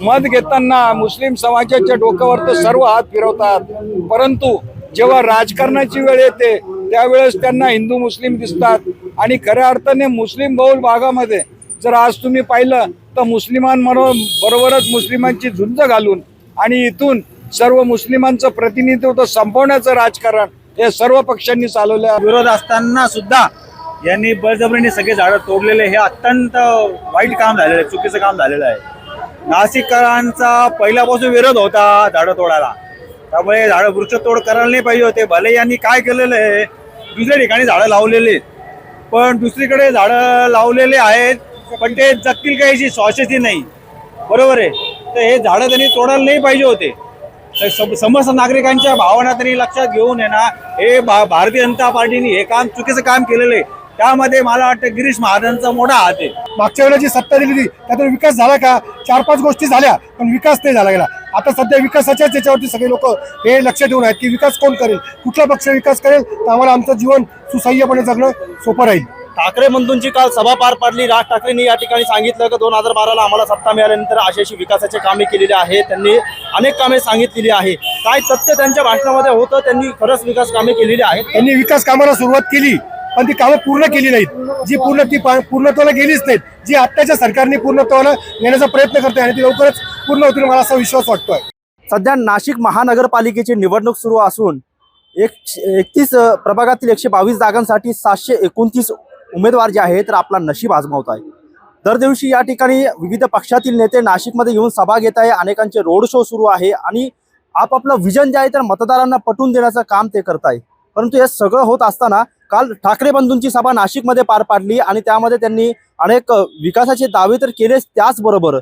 मत घेताना मुस्लिम समाजाच्या डोक्यावर तर सर्व हात फिरवतात, परंतु जेव्हा राजकारणाची वेळ येते त्यावेळेस त्यांना हिंदू मुस्लिम दिसतात। आणि खऱ्या अर्थाने मुस्लिम बहुल भागामध्ये जर आज तुम्ही पाहिलं तर मुस्लिमांबरोबरच मुस्लिमांची झुंज घालून आणि इथून सर्व मुस्लिमांचं प्रतिनिधित्व संपवण्याचं राजकारण हे सर्व पक्षांनी चालवलं आहे। विरोध असताना सुद्धा यांनी बळजबरीने सगळे झाडं तोडलेले हे अत्यंत वाईट काम झालेलं आहे, चुकीचं काम झालेलं आहे। नाशिककरांचा पहिल्यापासून विरोध होता झाडं तोडायला, त्यामुळे झाडं वृक्षतोड करायला नाही पाहिजे होते। भले यांनी काय केलेलं आहे, दुसऱ्या ठिकाणी झाडं लावलेले, पण दुसरीकडे झाडं लावलेले आहेत पण ते जगतील का याची शाश्वती नाही, बरोबर आहे। तर हे झाडं त्यांनी तोडायला नाही पाहिजे होते। समस्त नागरिकांच्या भावना त्यांनी लक्षात घेऊन आहे ना, हे भारतीय जनता पार्टीने हे काम चुकीचं काम केलेलं आहे। त्यामध्ये मला वाटतं गिरीश महाजनचा मोठा हात आहे। मागच्या वेळेला जी सत्ता दिली होती त्यातून विकास झाला का? 4-5 गोष्टी झाल्या पण विकास नाही झाला गेला। आता सध्या विकासाच्याच याच्यावरती सगळे लोक हे लक्ष देऊन आहेत की विकास कोण करेल, कुठला पक्ष विकास करेल, तर आम्हाला आमचं जीवन सुसह्यपणे जगणं सोपं राहील। ठाकरे बंधूंची काल सभा पार पडली। राज ठाकरेंनी या ठिकाणी सांगितलं की 2012ला आम्हाला सत्ता मिळाल्यानंतर अशी विकासाची कामे केलेली आहे, त्यांनी अनेक कामे सांगितलेली आहे। काय तथ्य त्यांच्या भाषणामध्ये होतं, त्यांनी खरंच विकास कामे केलेली आहेत। त्यांनी विकास कामाला सुरुवात केली पण ती कामं पूर्ण केली नाहीत, जी पूर्णत्वाला गेलीच नाहीत, जी आत्ताच्या सरकारने पूर्णत्वाला नेण्याचा प्रयत्न करतोय आणि ती लवकरच पूर्ण होतील मला असा विश्वास वाटतोय। सध्या नाशिक महानगरपालिकेची निवडणूक सुरू असून 31 प्रभागातील 122 जागांसाठी 729 उमेदवार जे आहेत तर आपला नशीब आजमावत आहे। दर दिवशी या ठिकाणी विविध पक्षातील नेते नाशिकमध्ये येऊन सभा घेत आहे, अनेकांचे रोड शो सुरू आहे आणि आपापलं विजन जे आहे तर मतदारांना पटवून देण्याचं काम ते करत आहे। परंतु हे सगळं होत असताना काल ठाकरे बंधूंची सभा नाशिकमध्ये पार पाडली आणि त्यामध्ये त्यांनी अनेक विकासाचे दावे तर केलेच, त्याचबरोबर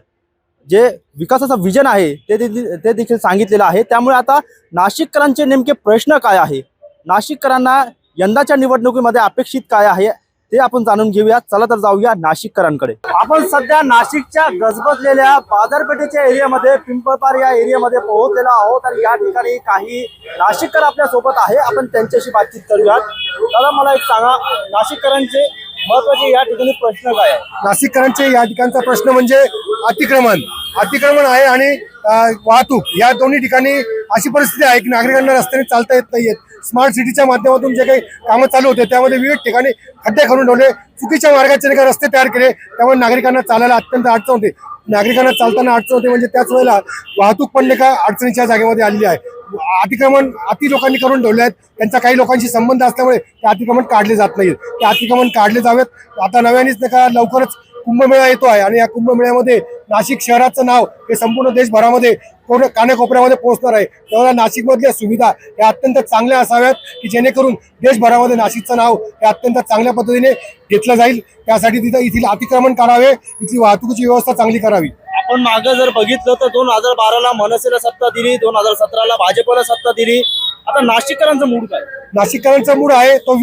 जे विकासाचा विजन आहे ते देखील सांगितलेलं आहे। त्यामुळे आता नाशिककरांचे नेमके प्रश्न काय आहे, नाशिककरांना यंदाच्या निवडणुकीमध्ये अपेक्षित काय आहे ते आपण जाणून घेऊया। चला तर जाऊया नाशिककरांकडे। आपण सध्या नाशिकच्या गजबजलेल्या बाजारपेठेच्या एरियामध्ये पिंपळपार या एरियामध्ये पोहोचलेलो आहोत आणि या ठिकाणी काही नाशिककर आपल्या सोबत आहे, आपण त्यांच्याशी बातचीत करूयात। दादा मला एक सांगा, नाशिककरांचे महत्त्वाचे या ठिकाणी प्रश्न काय आहे? नाशिककरांचे या ठिकाणचा प्रश्न म्हणजे अतिक्रमण आहे आणि वाहतूक, या दोन्ही ठिकाणी अशी परिस्थिती आहे की नागरिकांना रस्त्याने चालता येत नाहीये। स्मार्ट सिटीच्या माध्यमातून जे काही कामं चालू होते त्यामध्ये विविध ठिकाणी खड्डे खणून ठेवले, चुकीच्या मार्गाचे रस्ते तयार केले, त्यामुळे नागरिकांना चालायला अत्यंत अडचण होते। नागरिकांना चालताना अडचण होते म्हणजे त्याच वेळेला वाहतूक पण का अडचणीच्या जागेमध्ये आलेली आहे। अतिक्रमण लोकांनी करून ठेवले आहेत, त्यांचा काही लोकांशी संबंध असल्यामुळे ते अतिक्रमण काढले जात नाहीत, ते अतिक्रमण काढले जावेत। आता नव्यानेच लवकरच कुंभमेळा येतो आहे आणि या कुंभमेळ्यामध्ये नाशिक शहराचं नाव हे संपूर्ण देशभरामध्ये पूर्ण कानाकोपऱ्यामध्ये पोहोचणार आहे। त्यामुळे नाशिकमधल्या सुविधा या अत्यंत चांगल्या असाव्यात की जेणेकरून देशभरामध्ये नाशिकचं नाव हे अत्यंत चांगल्या पद्धतीने घेतलं जाईल। त्यासाठी इथील अतिक्रमण करावे, इथली वाहतुकीची व्यवस्था चांगली करावी। आपण मागे जर बघितलं तर 2012ला मनसेला सत्ता दिली, 2017ला भाजपला सत्ता दिली। आता नाशिककरांचा मूड काय? नाशिककरांचा मूड आहे तो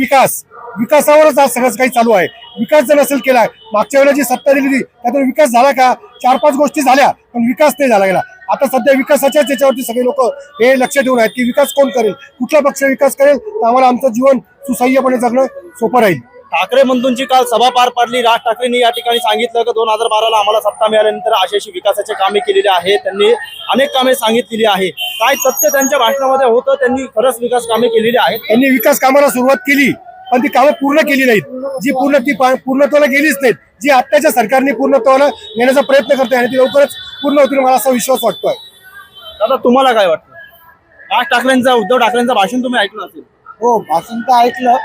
विकासावरच आज सगळंच काही चालू आहे। विकास जर नसेल केला, मागच्या वेळेला जी सत्ता दिली होती त्यातून विकास झाला का? 4-5 गोष्टी झाल्या पण विकास नाही झाला गेला। आता सध्या विकासाच्याच याच्यावरती सगळे लोक हे लक्ष देऊन आहेत की विकास कोण करेल, कुठला पक्ष विकास करेल, तर आम्हाला आमचं जीवन सुसह्यपणे जगणं सोपं राहील। ठाकरे बंधूंची काल सभा पार पडली। राज ठाकरेंनी या ठिकाणी सांगितलं की 2012ला आम्हाला सत्ता मिळाल्यानंतर अशी विकासाची कामे केलेली आहे, त्यांनी अनेक कामे सांगितलेली आहे। काय तथ्य त्यांच्या भाषणामध्ये होतं, त्यांनी खरंच विकास कामे केलेली आहेत। त्यांनी विकास कामाला सुरुवात केली पण ती कामं पूर्ण केली नाहीत, जी पूर्णत्वाला गेलीच नाहीत, जी आत्ताच्या सरकारने पूर्णत्वाला नेण्याचा प्रयत्न करतोय आणि ती लवकरच पूर्ण होतील मला असा विश्वास वाटतोय। दादा तुम्हाला काय वाटतं? उद्धव ठाकरेंचं भाषण तुम्ही ऐकलं असेल? हो, भाषण तर ऐकलं,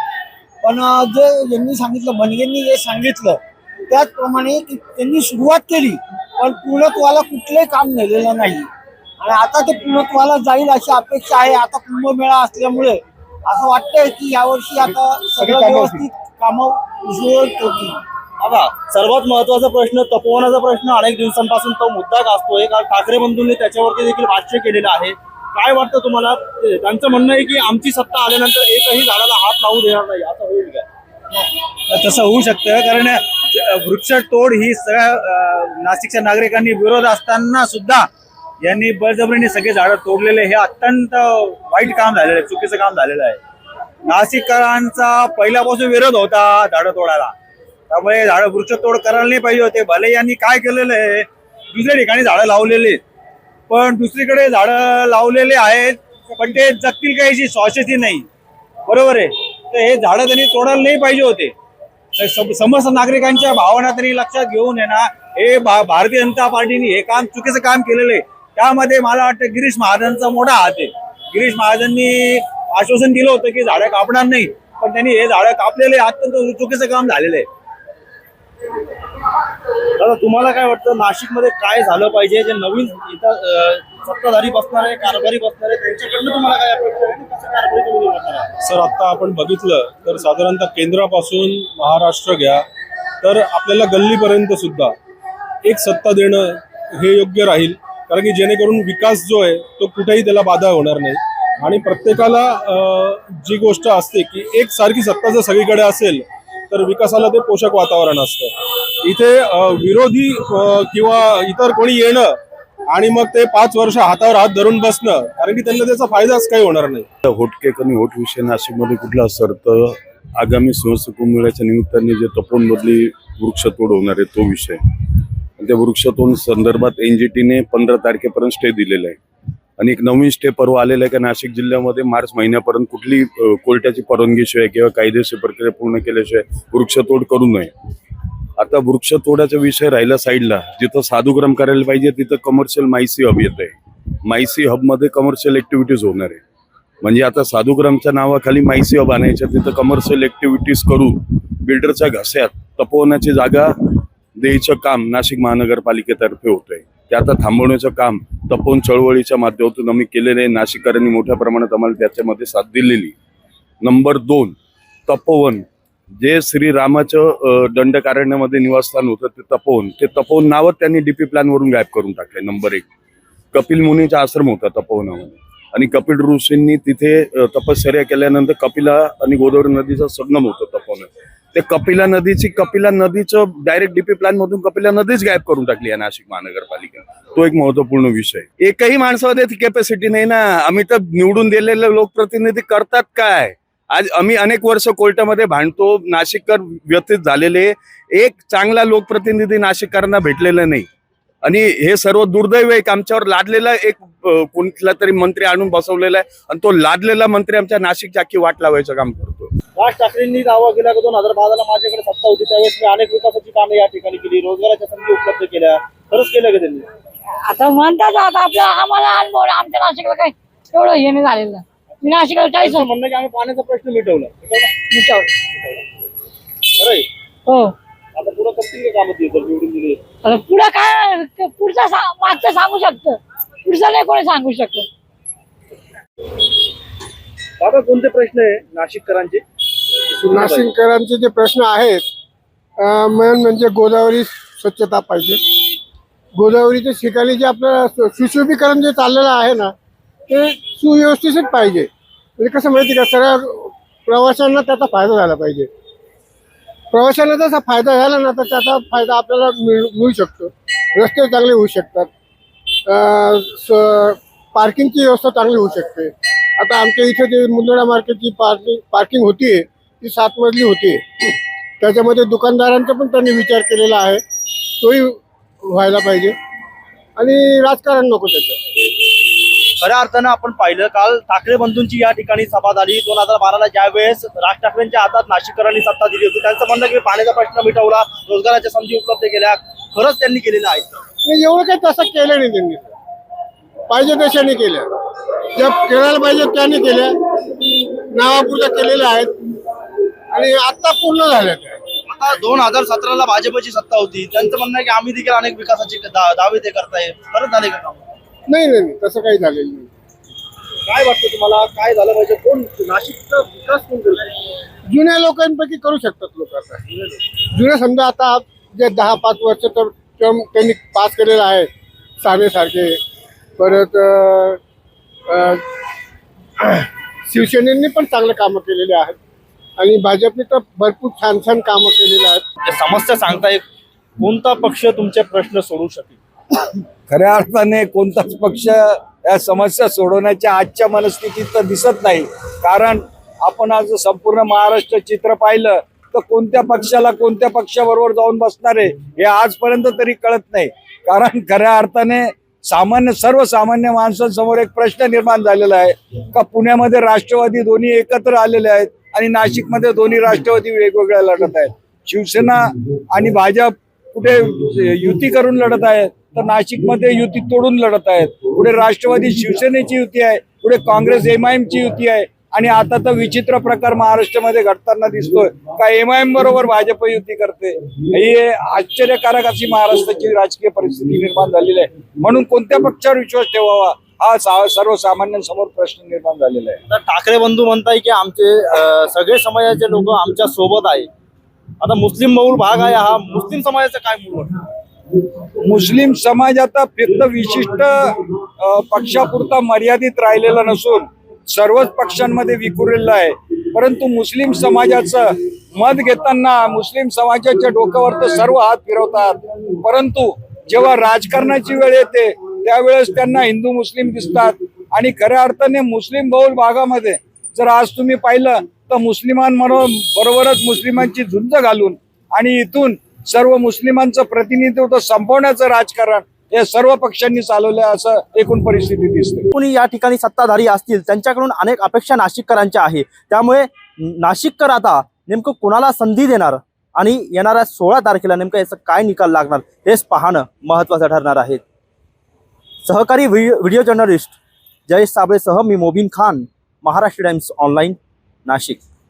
पण जे यांनी सांगितलं, बनगेंनी जे सांगितलं त्याचप्रमाणे त्यांनी सुरुवात केली पण पूर्णत्वाला कुठलंही काम नेलेलं नाही आणि आता ते पूर्णत्वाला जाईल अशी अपेक्षा आहे। आता कुंभमेळा असल्यामुळे असं वाटतंय की यावर्षी आता सगळं व्यवस्थित कामं सुरळीत होतील। आता सर्वात महत्वाचा प्रश्न तपोवनाचा प्रश्न अनेक दिवसांपासून तो मुद्दा गाजतोय। काल ठाकरे बंधूंनी त्याच्यावरती देखील भाष्य केलेलं आहे। काय वाटतं तुम्हाला? त्यांचं म्हणणं आहे की आमची सत्ता आल्यानंतर एकही झाडाला हात लावू देणार नाही, असं होईल का? तसं होऊ शकतं, कारण वृक्षतोड ही सगळ्या नाशिकच्या नागरिकांनी विरोध असताना सुद्धा यांनी बळजबरीने सगळे झाडं तोडलेले हे अत्यंत वाईट काम झालेलं आहे, चुकीचं काम झालेलं आहे। नाशिककरांचा पहिल्यापासून विरोध होता झाडं तोडायला, त्यामुळे झाडं वृक्षतोड करायला नाही पाहिजे होते। भले यांनी काय केलेलं आहे, दुसऱ्या ठिकाणी झाडं लावलेले आहेत. पण दुसरीकडे झाडं लावलेले आहेत पण ते जगतील का याची शाश्वती नाही. बरोबर आहे. तर हे झाडं त्यांनी तोडायला नाही पाहिजे होते. तर समस्त नागरिकांच्या भावना तरी लक्षात घेऊन आहे ना, हे भारतीय जनता पार्टीने हे काम चुकीचं काम केलेलं आहे. त्यामध्ये मला वाटतं गिरीश महाजनचा मोठा हात आहे. गिरीश महाजननी आश्वासन दिलं होतं की झाडं कापणार नाही, पण त्यांनी हे झाडं कापलेले अत्यंत चुकीचं काम झालेलं आहे. दादा तुम्हाला काय वाटतं नाशिकमध्ये काय झालं पाहिजे, जे नवीन इथं सत्ताधारी बसणारे कारभारी बसणारे त्यांच्याकडनं तुम्हाला काय अपेक्षा आहे आणि कसं कारभारी तुम्ही करणार आहे? सर आता आपण बघितलं तर साधारणतः केंद्रापासून महाराष्ट्र घ्या तर आपल्याला गल्लीपर्यंत सुद्धा एक सत्ता देणं हे योग्य राहील. कारण की जेणेकरून विकास जो आहे तो कुठेही त्याला बाधा होणार नाही. आणि प्रत्येकाला जी गोष्ट असते की एक सारखी सत्ता जर सगळीकडे असेल तर विकासाला ते पोषक वातावरण असतं. इथे विरोधी किंवा इतर कोणी येणं आणि मग ते 5 वर्ष हातावर हात धरून बसणं, कारण की त्यांना त्याचा फायदाच काही होणार नाही. होटकेक आणि होट विषय नाशिकमध्ये कुठला असर तर आगामी संस्था कुंभमेळ्याच्या निमित्ताने जे तपोवनमधली वृक्षतोड होणार आहे तो विषय. त्या वृक्षतोड संदर्भात NGTने 15 तारखेपर्यंत स्टे दिलेला आहे. आणि एक नवीन स्टे परवा आलेला आहे की नाशिक जिल्ह्यामध्ये मार्च महिन्यापर्यंत कुठली कोर्टाची परवानगीशिवाय किंवा कायदेशीर प्रक्रिया पूर्ण केल्याशिवाय वृक्षतोड करू नये. आता वृक्षतोडाचा विषय राहिला साईडला. जिथं साधुग्राम करायला पाहिजे तिथं कमर्शियल मायसी हब येत आहे. मायसी हबमध्ये कमर्शियल ऍक्टिव्हिटीज होणार आहे. म्हणजे आता साधुग्रामच्या नावाखाली मायसी हब आणायच्या, तिथं कमर्शियल ऍक्टिव्हिटीज करून बिल्डरच्या घास्यात तपोवनाची जागा द्यायचं काम नाशिक महानगरपालिकेतर्फे होत आहे. ते आता थांबवण्याचं काम तपोवन चळवळीच्या माध्यमातून आम्ही केलेलं आहे. नाशिककरांनी मोठ्या प्रमाणात आम्हाला त्याच्यामध्ये साथ दिलेली. नंबर 2, तपोवन जे श्रीरामाचं दंडकारण्यामध्ये निवासस्थान होतं ते तपोवन नावं त्यांनी DP प्लॅन वरून गायब करून टाकले. नंबर 1, कपिल मुनीचा आश्रम होता तपोवनामध्ये आणि कपिल ऋषींनी तिथे तपश्चर्या केल्यानंतर कपिला आणि गोदावरी नदीचा संगम होतो तपोवन. ते कपिला नदीचं डायरेक्ट DP प्लॅन मधून कपिला नदीच गायब करून टाकली आहे नाशिक महानगरपालिका. तो एक महत्वपूर्ण विषय. एकही माणसामध्ये ती कॅपॅसिटी नाही ना. आम्ही तर निवडून दिलेले लोकप्रतिनिधी करतात काय? आज आम्ही अनेक वर्ष कोर्टामध्ये भांडतो. नाशिककर व्यथित झालेले, एक चांगला लोकप्रतिनिधी नाशिककरांना भेटलेला नाही. आणि हे सर्व दुर्दैव आहे. आमच्यावर लादलेला एक कोणत्या तरी मंत्री आणून बसवलेला आहे आणि तो लादलेला मंत्री आमच्या नाशिकची अख्खी वाट लावायचं काम करतो. राज ठाकरेंनी दावा केला की 2012ला माझ्याकडे सत्ता होती त्यावेळेस मी अनेक विकासाची कामे या ठिकाणी केली, रोजगाराच्या संधी उपलब्ध केल्या. खरंच केलं का त्यांनी? आता म्हणतात आता आपल्या आम्हाला अनुभव आहे. आमच्या नाशिकला काही एवढं हे नाही झालेलं. मी नाशिकला 40 असं म्हणणं की आम्ही पाण्याचा प्रश्न मिटवला. मिनिटावर. खरं आहे. हो. आता पुढे करतील का कामं ती जर निवडून दिली? आता पुढं काय मागचं सांगू शकतं, पुढचं नाही कोणी सांगू शकत. बाबा कोणते प्रश्न आहे नाशिककरांचे? नाशिककरांचे जे प्रश्न आहेत मेन म्हणजे गोदावरी स्वच्छता पाहिजे. गोदावरीच्या ठिकाणी जे आपलं सुशोभीकरण जे चाललेलं आहे ना ते सुव्यवस्थित पाहिजे. म्हणजे कसं माहिती का, सगळ्या प्रवाशांना त्याचा फायदा झाला पाहिजे. प्रवाशांना जसा फायदा झाला ना तर त्याचा फायदा आपल्याला मिळू शकतो. रस्ते चांगले होऊ शकतात, पार्किंगची व्यवस्था चांगली होऊ शकते. आता आमच्या इथे जे मुंदडा मार्केटची पार्किंग होतीये ती 7 मजली होती. त्याच्यामध्ये दुकानदारांचा पण त्यांनी विचार केलेला आहे, तोही व्हायला पाहिजे. आणि राजकारण नको त्याच्यात. खऱ्या अर्थानं आपण पाहिलं काल ठाकरे बंधूंची या ठिकाणी सभा झाली. 2012ला ज्यावेळेस राज ठाकरेंच्या हातात नाशिककरांनी सत्ता दिली होती त्यांचं म्हणणं की पाण्याचा प्रश्न मिटवला, रोजगाराच्या संधी उपलब्ध केल्या. खरंच त्यांनी केलेलं आहे? एवढं काही तसं केलं नाही त्यांनी. पाहिजे तशाने केल्या, ज्या करायला पाहिजे त्यांनी केल्या, नावापुरता केलेल्या आहेत आणि आता पूर्ण झाल्या. आता 2017ला भाजपची सत्ता होती, त्यांचं म्हणणं आहे की आम्ही देखील अनेक विकासाचे दावे ते करताय. खरंच झाले का काम? नाही तसं काही झालेलं नाही. काय वाटतं तुम्हाला, काय झालं पाहिजे? कोण नाशिकचा विकास कोण करतो? जुन्या लोकांपैकी करू शकतात लोक. आता जुने समजा आता जे 10-5 वर्ष तर त्यांनी पास केलेलं आहे, सानेसारखे. परत शिवसेनेने पण चांगले कामं केलेले आहेत आणि भाजपने तर भरपूर छान छान कामं केलेली आहेत. समस्या सांगताय, कोणता पक्ष तुमचे प्रश्न सोडवू शकेल? खऱ्या अर्थाने कोणताच पक्ष या समस्या सोडवण्याच्या आजच्या मनस्थितीत तर दिसत नाही. कारण आपण आज संपूर्ण महाराष्ट्र चित्र पाहिलं तर कोणत्या पक्षाला कोणत्या पक्षाबरोबर जाऊन बसणार आहे हे आजपर्यंत तरी कळत नाही. कारण खऱ्या अर्थाने सर्वसामान्य माणसांसमोर एक प्रश्न निर्माण झालेला आहे का पुण्यामध्ये राष्ट्रवादी दोन्ही एकत्र आलेले आहेत आणि नाशिकमध्ये दोन्ही राष्ट्रवादी वेगवेगळ्या लढत आहेत. शिवसेना आणि भाजप कुठे युती करून लढत आहेत तर नाशिकमध्ये युती तोडून लढत आहेत. पुढे राष्ट्रवादी शिवसेनेची युती आहे, पुढे काँग्रेस MIM ची युती आहे आणि आता तर विचित्र प्रकार महाराष्ट्रामध्ये घडताना दिसतोय का MIM बरोबर भाजप युती करते. ही आश्चर्यकारक अशी महाराष्ट्राची राजकीय परिस्थिती निर्माण झालेली आहे. म्हणून कोणत्या पक्षावर विश्वास ठेवावा हा सर्वसामान्यांसमोर प्रश्न निर्माण झालेला आहे. तर ठाकरे बंधू म्हणताय की आमचे सगळे समाजाचे लोक आमच्या सोबत आहे. आता मुस्लिम बहुल भाग आहे, हा मुस्लिम समाजाचा काय मूळ वाटतं? मुस्लिम समाज आता फक्त विशिष्ट पक्षापुरता मर्यादित राहिलेला नसून सर्वच पक्षांमध्ये विखुरलेला आहे. परंतु मुस्लिम समाजाचं मत घेताना मुस्लिम समाजाच्या डोक्यावर तर सर्व हात फिरवतात, परंतु जेव्हा राजकारणाची वेळ येते त्यावेळेस त्यांना हिंदू मुस्लिम दिसतात. आणि खऱ्या अर्थाने मुस्लिम बहुल भागामध्ये जर आज तुम्ही पाहिलं तर मुस्लिमांबरोबरच मुस्लिमांची झुंज घालून आणि इथून सर्व मुस्लिमांचं प्रतिनिधित्व संपवण्याचं राजकारण हे सर्व पक्षांनी चालवलं असं एकूण परिस्थिती दिसते. कोणी या ठिकाणी सत्ताधारी असतील त्यांच्याकडून अनेक अपेक्षा नाशिककरांच्या आहे. त्यामुळे नाशिककर आता नेमकं कोणाला संधी देणार आणि येणाऱ्या 16 तारखेला नेमकं याचा काय निकाल लागणार हेच पाहणं महत्त्वाचं ठरणार आहे. सहकारी व्हिडिओ जर्नलिस्ट जयेश साबळेसह मी मोबिन खान, महाराष्ट्र टाइम्स ऑनलाईन, नाशिक.